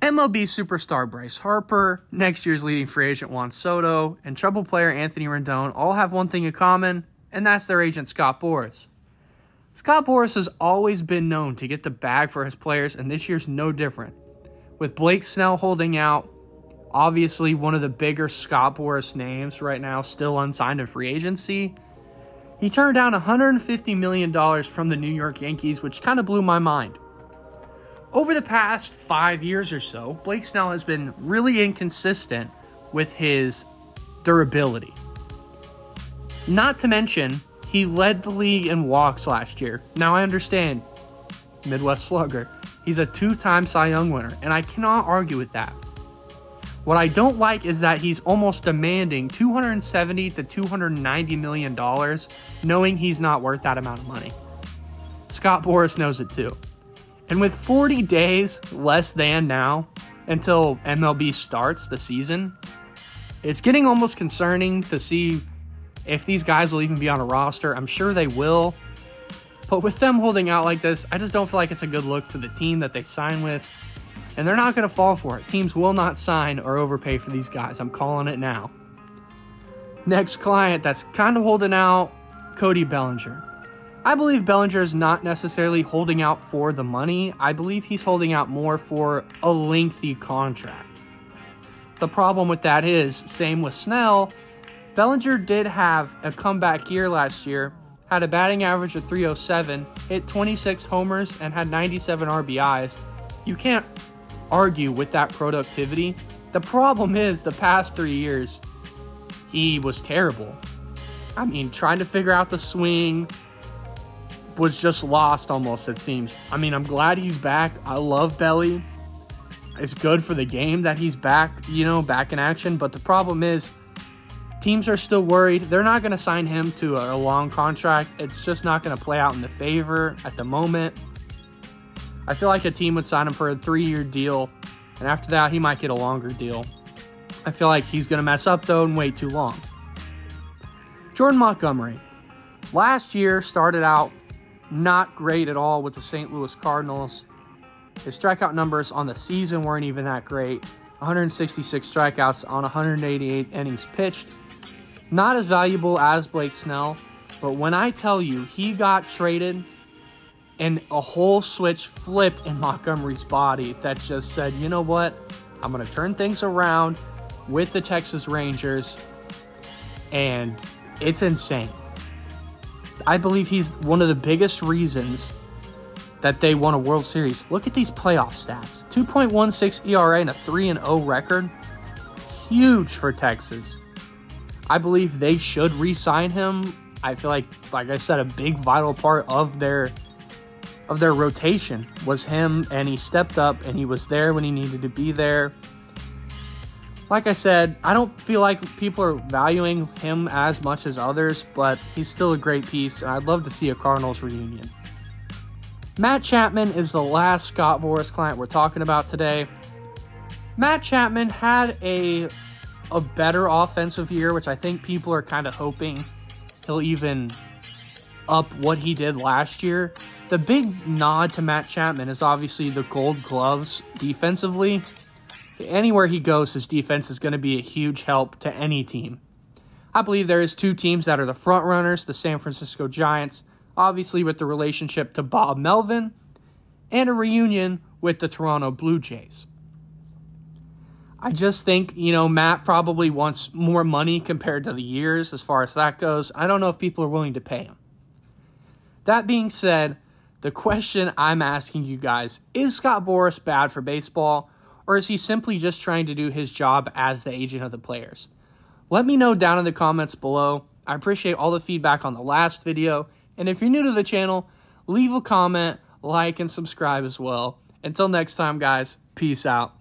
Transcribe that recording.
MLB superstar Bryce Harper, next year's leading free agent Juan Soto, and trouble player Anthony Rendon all have one thing in common, and that's their agent Scott Boras. Scott Boras has always been known to get the bag for his players, and this year's no different. With Blake Snell holding out, obviously one of the bigger Scott Boras names right now, still unsigned in free agency, he turned down $150 million from the New York Yankees, which kind of blew my mind. Over the past 5 years or so, Blake Snell has been really inconsistent with his durability. Not to mention, he led the league in walks last year. Now, I understand, Midwest Slugger. He's a 2-time Cy Young winner, and I cannot argue with that. What I don't like is that he's almost demanding $270 to $290 million, knowing he's not worth that amount of money. Scott Boras knows it too. And with 40 days less than now until MLB starts the season, it's getting almost concerning to see if these guys will even be on a roster. I'm sure they will. But with them holding out like this, I just don't feel like it's a good look to the team that they sign with. And they're not going to fall for it. Teams will not sign or overpay for these guys. I'm calling it now. Next client that's kind of holding out, Cody Bellinger. I believe Bellinger is not necessarily holding out for the money. I believe he's holding out more for a lengthy contract. The problem with that is, same with Snell, Bellinger did have a comeback year last year, had a batting average of .307, hit 26 homers, and had 97 RBIs. You can't argue with that productivity. The problem is, the past 3 years, he was terrible. I mean, trying to figure out the swing was just lost almost, it seems. I mean, I'm glad he's back. I love Belly. It's good for the game that he's back, back in action. But the problem is, teams are still worried. They're not going to sign him to a long contract. It's just not going to play out in the favor at the moment. I feel like a team would sign him for a 3-year deal, and after that, he might get a longer deal. I feel like he's going to mess up, though, and wait too long. Jordan Montgomery. Last year started out not great at all with the St. Louis Cardinals. His strikeout numbers on the season weren't even that great. 166 strikeouts on 188 innings pitched. Not as valuable as Blake Snell, but when I tell you he got traded and a whole switch flipped in Montgomery's body that just said, you know what, I'm going to turn things around with the Texas Rangers, and it's insane. I believe he's one of the biggest reasons that they won a World Series. Look at these playoff stats. 2.16 ERA and a 3-0 record. Huge for Texas. I believe they should re-sign him. I feel like I said, a big vital part of their rotation was him, and he stepped up and he was there when he needed to be there. Like I said, I don't feel like people are valuing him as much as others, but he's still a great piece, and I'd love to see a Cardinals reunion. Matt Chapman is the last Scott Boras client we're talking about today. Matt Chapman had a better offensive year, which I think people are kind of hoping he'll even up what he did last year. The big nod to Matt Chapman is obviously the Gold Gloves defensively. Anywhere he goes, his defense is going to be a huge help to any team. I believe there is 2 teams that are the front runners, the San Francisco Giants, obviously with the relationship to Bob Melvin, and a reunion with the Toronto Blue Jays. I just think, Matt probably wants more money compared to the years as far as that goes. I don't know if people are willing to pay him. That being said, the question I'm asking you guys, is Scott Boras bad for baseball? Or is he simply just trying to do his job as the agent of the players? Let me know down in the comments below. I appreciate all the feedback on the last video. And if you're new to the channel, leave a comment, like, and subscribe as well. Until next time, guys, peace out.